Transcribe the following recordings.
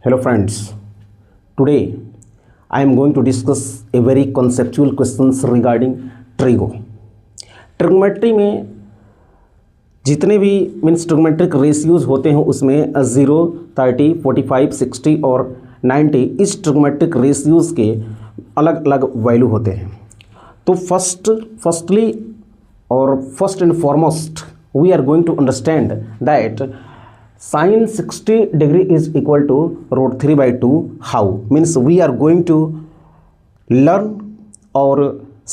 Hello friends, today I am going to discuss a very conceptual questions regarding trigo. Trigonometry में जितने भी means trigonometric ratios होते हैं उसमें 0, 30, 45, 60 और 90 इस ट्रिग्नोमेट्रिक रेशियोज के अलग अलग वैल्यू होते हैं। तो फर्स्टली और first and foremost we are going to understand that sin 60 degree is equal to root 3 by 2. How? Means we are going to learn or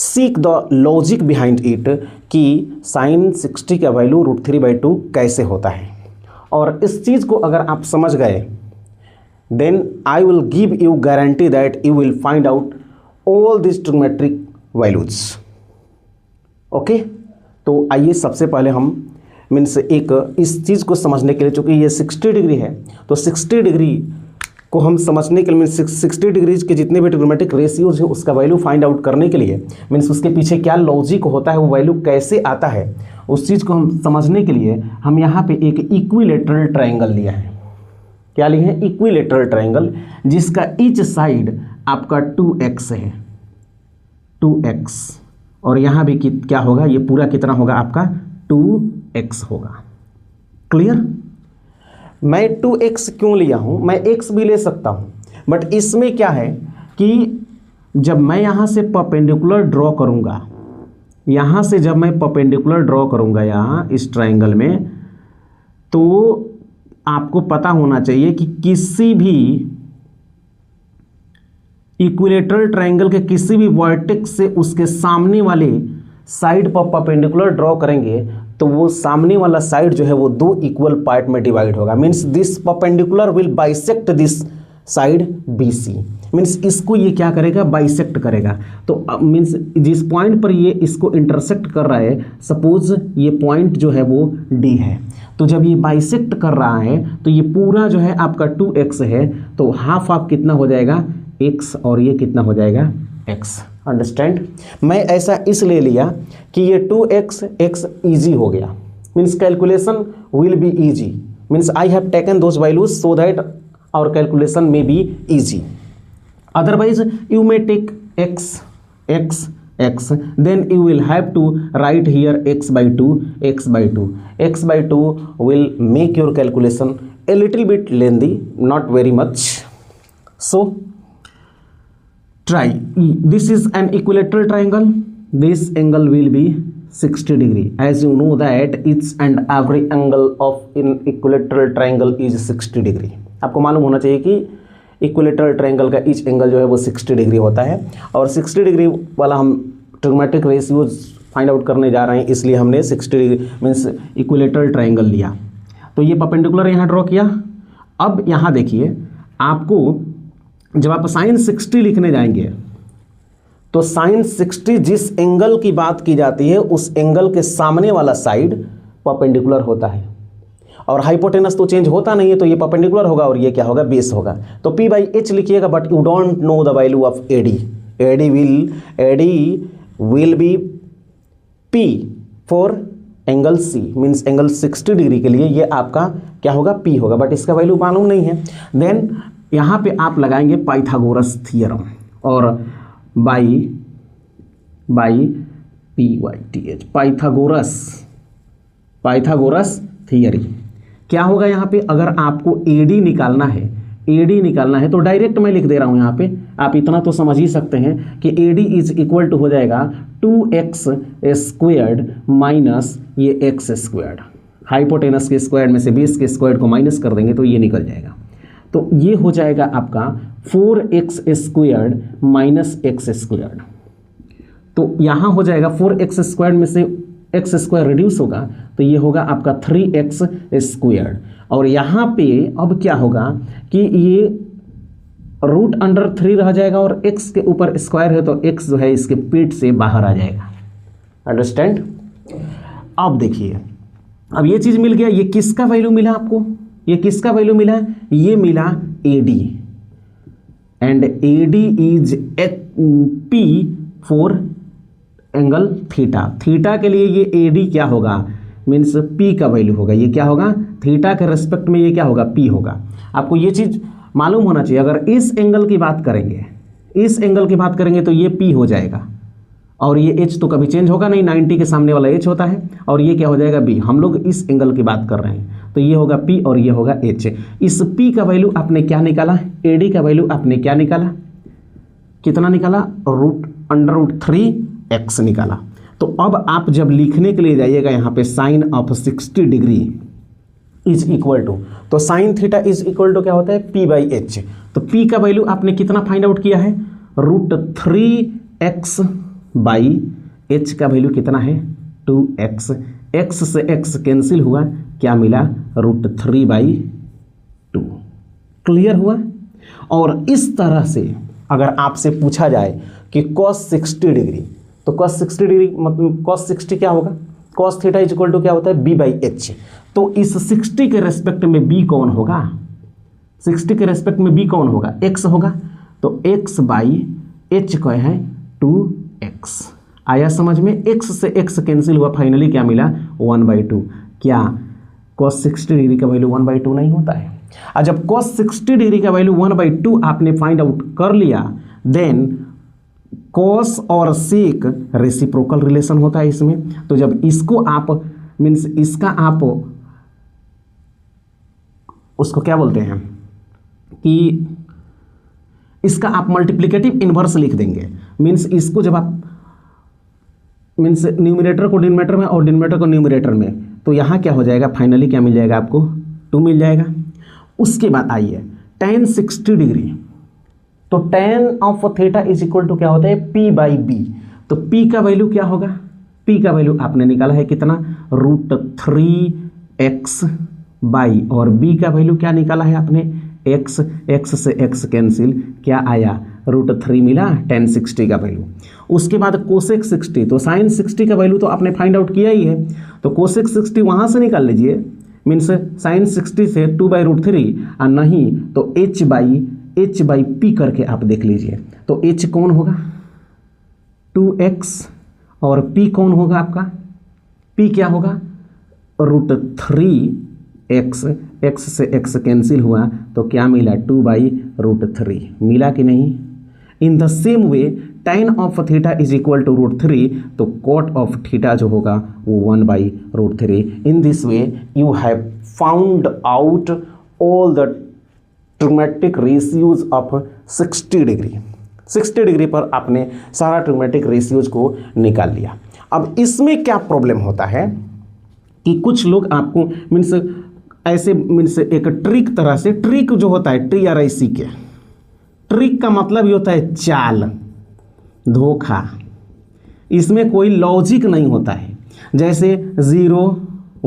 seek the logic behind it कि sin 60 का value root 3 by 2 कैसे होता है। और इस चीज़ को अगर आप समझ गए then I will give you guarantee that you will find out all these trigonometric values. Okay, तो आइए सबसे पहले हम मीन्स एक इस चीज़ को समझने के लिए, चूँकि ये 60 डिग्री है तो 60 डिग्री को हम समझने के लिए मीन्स 60 डिग्रीज के जितने भी ट्रिग्नोमेट्रिक रेशियोज है उसका वैल्यू फाइंड आउट करने के लिए मीन्स उसके पीछे क्या लॉजिक होता है, वो वैल्यू कैसे आता है, उस चीज़ को हम समझने के लिए हम यहाँ पे एक इक्विलेटरल ट्रायंगल लिया है। क्या लिए हैं? इक्विलेटरल ट्रायंगल, जिसका ईच साइड आपका 2x है, 2x, और यहाँ भी क्या होगा, ये पूरा कितना होगा आपका 2x होगा। क्लियर? मैं 2x क्यों लिया हूँ, मैं x भी ले सकता हूँ, बट इसमें क्या है कि जब मैं यहाँ से परपेंडिकुलर ड्रॉ करूँगा, यहाँ से जब मैं परपेंडिकुलर ड्रॉ करूँगा यहाँ इस ट्रायंगल में, तो आपको पता होना चाहिए कि किसी भी इक्विलेटरल ट्रायंगल के किसी भी वर्टेक्स से उसके सामने वाले साइड पर परपेंडिकुलर ड्रॉ करेंगे तो वो सामने वाला साइड जो है वो दो इक्वल पार्ट में डिवाइड होगा। Means this perpendicular will bisect this side BC। Means इसको ये क्या करेगा, बाइसेक्ट करेगा। तो मीन्स जिस पॉइंट पर ये इसको इंटरसेक्ट कर रहा है, सपोज ये पॉइंट जो है वो D है, तो जब ये बाइसेक्ट कर रहा है तो ये पूरा जो है आपका 2x है, तो हाफ ऑफ कितना हो जाएगा x और ये कितना हो जाएगा x। अंडरस्टैंड? मैं ऐसा इसलिए लिया कि ये 2x x ईजी हो गया, means calculation will be easy, means I have taken those values so that our calculation में be easy. Otherwise you may take x then you will have to write here x by 2 x by 2 will make your calculation a little bit lengthy, not very much. So try. This is an equilateral triangle. This angle will be 60 degree. As you know that each and every angle of an equilateral triangle is 60 degree. आपको मालूम होना चाहिए कि equilateral triangle का each angle जो है वो 60 degree होता है, और 60 डिग्री वाला हम ट्रिग्नोमेट्रिक रेशियोज फाइंड आउट करने जा रहे हैं, इसलिए हमने 60 डिग्री मीन्स इक्विलेटरल ट्रायंगल लिया। तो ये परपेंडिकुलर यहाँ ड्रॉ किया। अब यहाँ देखिए, आपको जब आप साइन 60 लिखने जाएंगे तो साइन 60 जिस एंगल की बात की जाती है उस एंगल के सामने वाला साइड परपेंडिकुलर होता है, और हाइपोटेनस तो चेंज होता नहीं है, तो ये परपेंडिकुलर होगा और ये क्या होगा, बेस होगा। तो P/H लिखिएगा, but you don't know the value of AD will be P for angle C, means angle 60 degree के लिए ये आपका क्या होगा, P होगा, बट इसका वैल्यू मालूम नहीं है। देन यहाँ पे आप लगाएंगे पाइथागोरस थियरम, और बाई PYTH पाइथागोरस थियरी। क्या होगा यहाँ पे, अगर आपको AD निकालना है तो डायरेक्ट मैं लिख दे रहा हूँ यहाँ पे, आप इतना तो समझ ही सकते हैं कि AD इज इक्वल टू हो जाएगा 2x स्क्वायर्ड माइनस ये x स्क्वायर्ड। हाइपोटेनस के स्क्वायर में से बेस के स्क्वायर को माइनस कर देंगे तो ये निकल जाएगा, तो ये हो जाएगा आपका 4x squared minus x squared. तो यहाँ हो जाएगा 4x स्क्वायर्ड में से x स्क्वायर रिड्यूस होगा तो ये होगा आपका 3x स्क्वायर्ड, और यहाँ पे अब क्या होगा कि ये रूट अंडर 3 रह जाएगा और x के ऊपर स्क्वायर है तो x जो है इसके पेट से बाहर आ जाएगा। अंडरस्टैंड? अब देखिए, अब ये चीज़ मिल गया, ये किसका वैल्यू मिला आपको, ये किसका वैल्यू मिला, ये मिला AD, and AD is P for angle theta के लिए ये AD क्या होगा, मीन्स P का वैल्यू होगा, ये क्या होगा, थीटा के रेस्पेक्ट में ये क्या होगा, P होगा। आपको ये चीज़ मालूम होना चाहिए। अगर इस एंगल की बात करेंगे, इस एंगल की बात करेंगे तो ये P हो जाएगा और ये H तो कभी चेंज होगा नहीं, 90 के सामने वाला H होता है और ये क्या हो जाएगा B। हम लोग इस एंगल की बात कर रहे हैं तो ये होगा P और ये होगा H। इस P का वैल्यू आपने क्या निकाला, AD का वैल्यू आपने क्या निकाला, कितना निकाला, √3x निकाला। तो अब आप जब लिखने के लिए जाइएगा यहाँ पे sine of 60 degree is equal to, तो sine theta is equal to क्या होता है, P/H। तो P का वैल्यू आपने कितना फाइंड आउट किया है, √3x बाई H का वैल्यू कितना है 2x। x से x कैंसिल हुआ, क्या मिला, √3/2। क्लियर हुआ। और इस तरह से अगर आपसे पूछा जाए कि cos 60 डिग्री, तो cos 60 डिग्री मतलब cos 60 क्या होगा, cos theta is equal to क्या होता है B/H। तो इस 60 के रेस्पेक्ट में B कौन होगा, 60 के रेस्पेक्ट में B कौन होगा, x होगा। तो x/H क्या है 2x। आया समझ में, x से x कैंसिल हुआ, फाइनली क्या मिला 1/2। क्या cos 60 डिग्री का वैल्यू 1/2 नहीं होता है। और जब cos 60 डिग्री का वैल्यू 1/2 आपने फाइंड आउट कर लिया, देन cos और sec रेसिप्रोकल रिलेशन होता है इसमें। तो जब इसको आप मीन्स इसका आप उसको क्या बोलते हैं कि इसका आप मल्टीप्लिकेटिव इन्वर्स लिख देंगे। मीन्स इसको जब आप मीन्स न्यूमरेटर को डिनोमिनेटर में और डिनोमिनेटर को न्यूमरेटर में, तो यहाँ क्या हो जाएगा, फाइनली क्या मिल जाएगा आपको 2 मिल जाएगा। उसके बाद आइए tan 60 डिग्री, तो tan of theta is equal to क्या होता है P/B। तो P का वैल्यू क्या होगा, P का वैल्यू आपने निकाला है कितना, √3x बाई, और B का वैल्यू क्या निकाला है आपने x, x से x कैंसिल, क्या आया √3 मिला tan 60 का वैल्यू। उसके बाद कोसेक 60, तो साइन 60 का वैल्यू तो आपने फाइंड आउट किया ही है, तो कोसेक 60 वहाँ से निकाल लीजिए। मीन्स साइन 60 से 2/√3 और नहीं तो h/P करके आप देख लीजिए। तो h कौन होगा 2x और P कौन होगा आपका, P क्या होगा √3x, x से x कैंसिल हुआ तो क्या मिला 2/√3 मिला कि नहीं। In the same way tan of theta is equal to √3, तो cot ऑफ थीटा जो होगा वो 1/√3। In this way you have found out all the trigonometric ratios of 60 degree. 60 degree पर आपने सारा ट्रिग्मेटिक रेशियोज को निकाल लिया। अब इसमें क्या प्रॉब्लम होता है कि कुछ लोग आपको मीन्स ऐसे मीन्स एक ट्रिक तरह से, ट्रिक जो होता है TRIC के, ट्रिक का मतलब ये होता है चाल, धोखा। इसमें कोई लॉजिक नहीं होता है। जैसे 0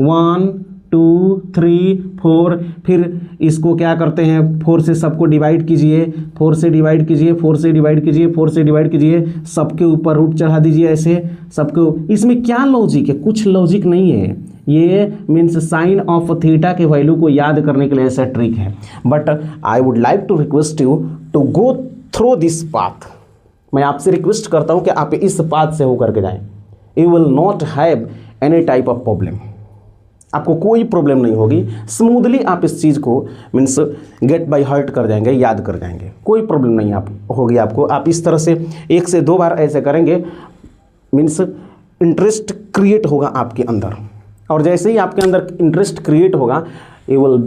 1 2 3 4, फिर इसको क्या करते हैं 4 से सबको डिवाइड कीजिए, 4 से डिवाइड कीजिए, 4 से डिवाइड कीजिए, 4 से डिवाइड कीजिए, सबके ऊपर रूट चढ़ा दीजिए, ऐसे सबको। इसमें क्या लॉजिक है, कुछ लॉजिक नहीं है। ये मीन्स साइन ऑफ थीटा के वैल्यू को याद करने के लिए ऐसा ट्रिक है। But I would like to request you to go through this path. मैं आपसे रिक्वेस्ट करता हूँ कि आप इस पाथ से होकर के जाएं। You will not have any type of problem, आपको कोई प्रॉब्लम नहीं होगी। स्मूथली आप इस चीज़ को मीन्स गेट बाय हार्ट कर जाएंगे, याद कर जाएंगे, कोई प्रॉब्लम नहीं होगी आपको। आप इस तरह से 1 से 2 बार ऐसे करेंगे, मीन्स इंटरेस्ट क्रिएट होगा आपके अंदर, और जैसे ही आपके अंदर इंटरेस्ट क्रिएट होगा, you will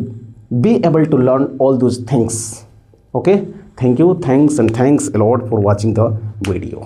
be able to learn all those things. Okay, thank you, thanks and thanks a lot for watching the video.